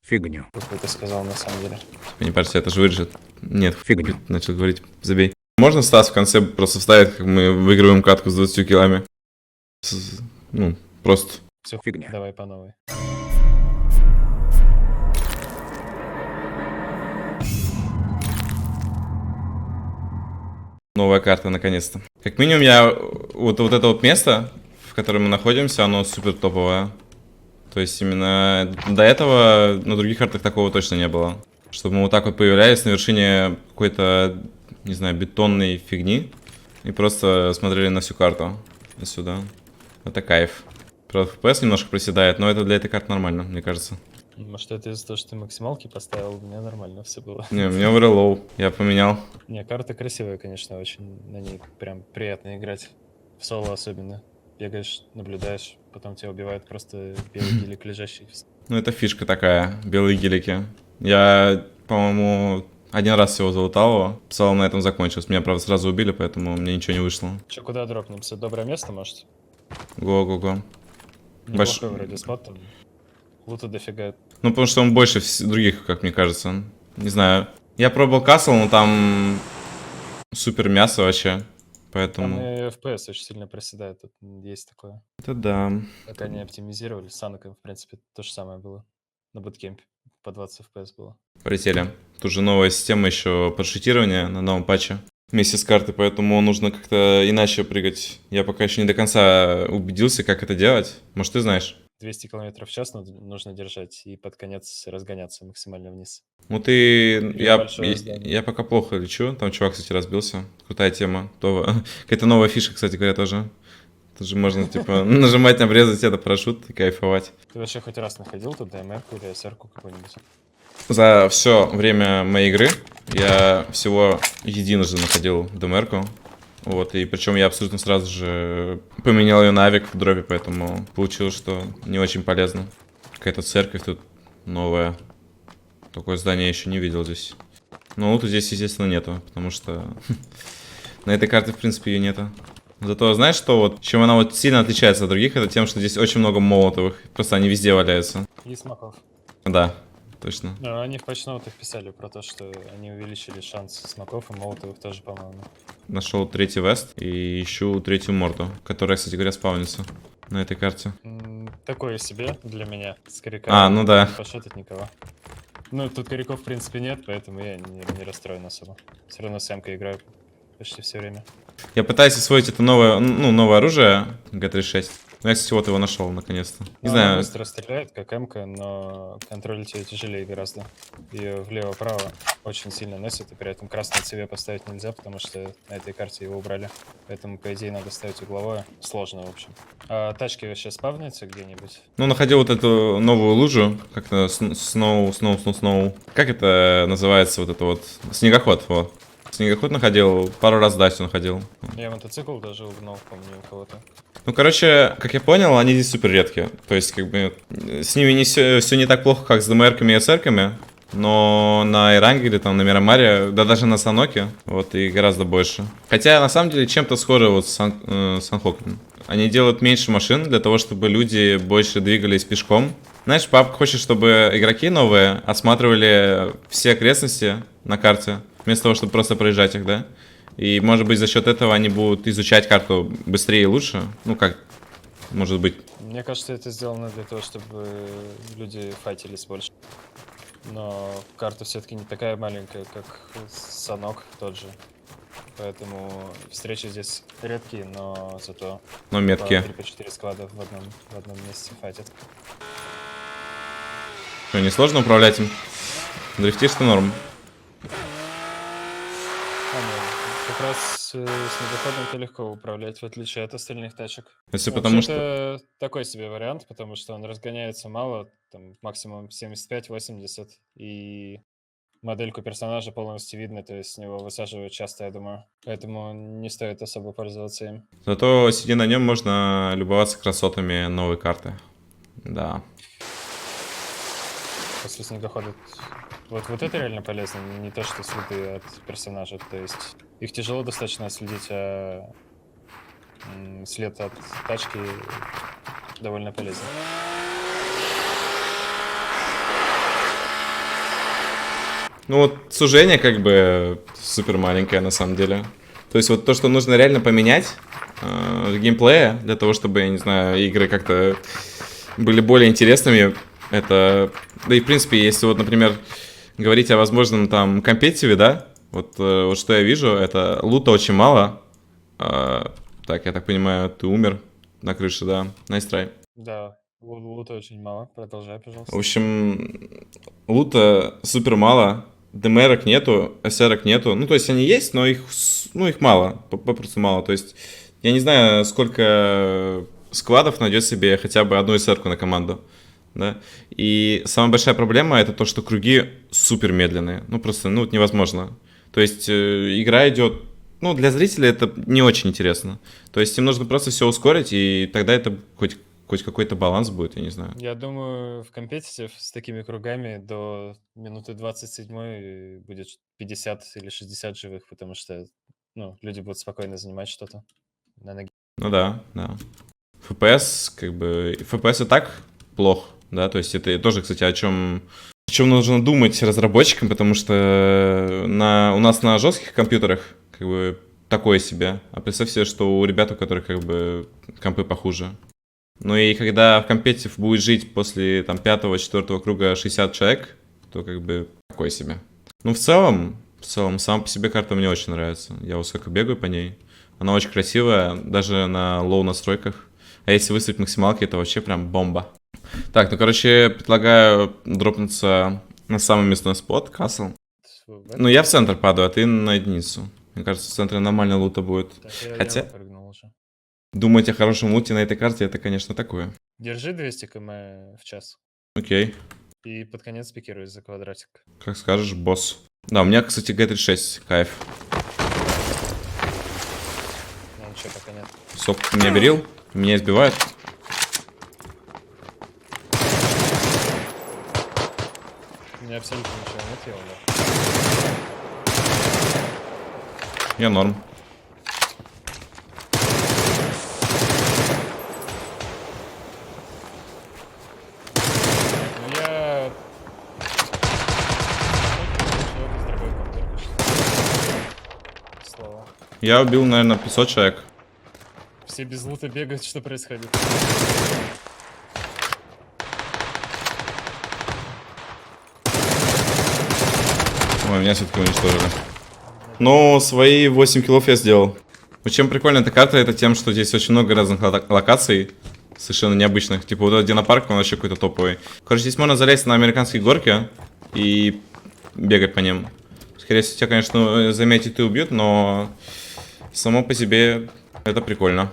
Фигню. Как ты сказал на самом деле. Мне кажется, это же выжит. Нет, Фигню. начал говорить, забей. Можно Стас в конце просто вставить, как мы выигрываем катку с 20 килами? Ну, просто. Все, Фигня. давай по новой. Новая карта, наконец-то. Как минимум, я вот это вот место, в котором мы находимся, оно супер топовое. То есть именно до этого на других картах такого точно не было. Чтобы мы вот так вот появлялись на вершине какой-то, не знаю, бетонной фигни и просто смотрели на всю карту отсюда. Это кайф. Правда, FPS немножко проседает, но это для этой карты нормально, мне кажется. Может, это из-за того, что ты максималки поставил, у меня нормально все было. Не, у меня overlow, я поменял. Не, карта красивая, конечно, очень. На ней прям приятно играть. В соло особенно. Бегаешь, наблюдаешь, потом тебя убивает просто белый гелик лежащий. Ну, это фишка такая, белые гелики. Я, по-моему, один раз всего залутал его. В целом на этом закончилось. Меня, правда, сразу убили, поэтому мне ничего не вышло. Че, куда дропнемся? Доброе место, может? Го-го-го. Неплохой вроде спот там. Лута дофига. Ну, потому что он больше других, как мне кажется. Не знаю. Я пробовал Касл, но там супер мясо вообще. Там Поэтому... и FPS очень сильно проседает, тут есть такое. Это да. Как они оптимизировали, с Саноком, в принципе, то же самое было. На буткемпе по 20 FPS было. Полетели. Тут же новая система еще подшитирования на новом патче. Вместе с картой, поэтому нужно как-то иначе прыгать. Я пока еще не до конца убедился, как это делать. Может, ты знаешь? 200 км в час нужно держать и под конец разгоняться максимально вниз. Ну ты... большое здание. Я пока плохо лечу. Там чувак, кстати, разбился. Крутая тема. Какая-то новая фишка, кстати говоря, тоже. Тут же можно, типа, нажимать, обрезать это парашют и кайфовать. Ты вообще хоть раз находил тут ДМР-ку или СР-ку какую-нибудь? За все время моей игры я всего единожды находил ДМР-ку. Вот, и причем я абсолютно сразу же поменял ее на авик в дропе, поэтому получилось, что не очень полезно. Какая-то церковь тут новая. Такое здание я еще не видел здесь. Но лута здесь, естественно, нету, потому что на этой карте, в принципе, ее нету. Зато знаешь, что вот, чем она вот сильно отличается от других, это тем, что здесь очень много молотовых. Просто они везде валяются. И смоков. Да, точно. Но они в патчноутах писали про то, что они увеличили шанс смоков и молотовых тоже, по-моему. Нашел третий вест и ищу третью морду, которая, кстати говоря, спавнится на этой карте. Такое себе для меня. С коряками Ну да. не пошотать никого. Ну, тут коряков, в принципе, нет, поэтому я не расстроен особо. Все равно с Эмкой играю почти все время. Я пытаюсь освоить это новое, новое оружие, Г-36. Ну, я, кстати, вот его нашел, наконец-то. Не Она знаю, быстро стреляет, как М-ка, но контролить ее тяжелее гораздо. Ее влево-право очень сильно носит, и при этом красный цвет поставить нельзя, потому что на этой карте его убрали. Поэтому, по идее, надо ставить угловое. Сложно, в общем. А тачки вообще спавнятся где-нибудь? ну, находил вот эту новую лужу, как-то сноу. Как это называется, вот это вот? Снегоход, вот. Снегоход находил, пару раз дачу находил. Я мотоцикл даже угнал, помню, у кого-то. Ну, короче, как я понял, они здесь супер редкие. То есть, как бы, с ними не все не так плохо, как с ДМРками и СРками. Но на Иранге или там на Мирамаре, да даже на Саноке, вот, и гораздо больше. Хотя, на самом деле, чем-то схоже вот с Санхоком. Они делают меньше машин для того, чтобы люди больше двигались пешком. Знаешь, PUBG хочет, чтобы игроки новые осматривали все окрестности на карте, вместо того, чтобы просто проезжать их, да? И, может быть, за счет этого они будут изучать карту быстрее и лучше. Ну, как, может быть. Мне кажется, это сделано для того, чтобы люди файтились больше. Но карта все-таки не такая маленькая, как Санок тот же. Поэтому встречи здесь редкие, но зато Но меткие. 3-4 склада в одном месте файтят. Что, несложно управлять им? Дрифтишь ты норм. Как раз с снегоходом-то легко управлять, в отличие от остальных тачек. Если Вообще, потому что... это такой себе вариант, потому что он разгоняется мало, там максимум 75-80, и модельку персонажа полностью видно, то есть с него высаживают часто, я думаю. Поэтому не стоит особо пользоваться им. Зато, сидя на нем, можно любоваться красотами новой карты. Да. После снегохода... Вот это реально полезно, не то, что следы от персонажа. То есть их тяжело достаточно отследить, а след от тачки довольно полезен. Ну вот сужение как бы супер маленькое на самом деле. То есть вот то, что нужно реально поменять в геймплее, для того, чтобы, я не знаю, игры как-то были более интересными, это... Да и в принципе, если вот, например, говорить о возможном там компетитиве, да, вот что я вижу, это лута очень мало. Так, я так понимаю, ты умер на крыше, да, nice try. Да, лута очень мало. Продолжай, В пожалуйста. общем, лута супер мало, ДМРок нету, СРок нету. Ну, то есть они есть, но их, ну, их мало, попросту мало. То есть я не знаю, сколько сквадов найдет себе хотя бы одну СРку на команду. Да? И самая большая проблема это то, что круги супер медленные. Ну, просто, ну, невозможно. То есть игра идет, ну, для зрителя это не очень интересно. То есть им нужно просто все ускорить, и тогда это хоть какой-то баланс будет, я не знаю. Я думаю, в компетитив с такими кругами до минуты 27 будет 50 или 60 живых, потому что, ну, люди будут спокойно занимать что-то на ноге. Ну да, да. FPS, как бы, FPS и так плох, да, то есть это тоже, кстати, о чем нужно думать разработчикам, потому что у нас на жестких компьютерах, как бы, такое себе. А представь себе, что у ребят, у которых, как бы, компы похуже. Ну и когда в компетитив будет жить после, там, 5-4 круга 60 человек, то, как бы, такое себе. Ну, в целом, сам по себе карта мне очень нравится. Я высоко бегаю по ней. Она очень красивая, даже на лоу настройках. А если выставить максималки, это вообще прям бомба. Так, ну, короче, предлагаю дропнуться на самый мясной спот, Касл. Ну, я в центр падаю, а ты на единицу. Мне кажется, в центре нормально лута будет. Так, я Хотя, выпрыгнул уже. думать о хорошем луте на этой карте, это, конечно, такое. Держи 200 км в час. Окей, И под конец пикируй за квадратик. как скажешь, босс. Да, у меня, кстати, Г-36, кайф. Ну, ничего пока нет. Сок меня берил, меня избивает. У меня абсолютно ничего нет, я умер. Я норм. Ну, я... Человек из другой комнаты только что. Слово. Я убил, наверное, 500 человек. Все без лута бегают, что происходит? Ой, меня все-таки уничтожили. Но свои 8 киллов я сделал. Вот чем прикольна эта карта, это тем, что здесь очень много разных локаций, совершенно необычных. Типа вот этот динопарк, он вообще какой-то топовый. Короче, здесь можно залезть на американские горки и бегать по ним. Скорее всего, тебя, конечно, заметят и убьют, но само по себе это прикольно.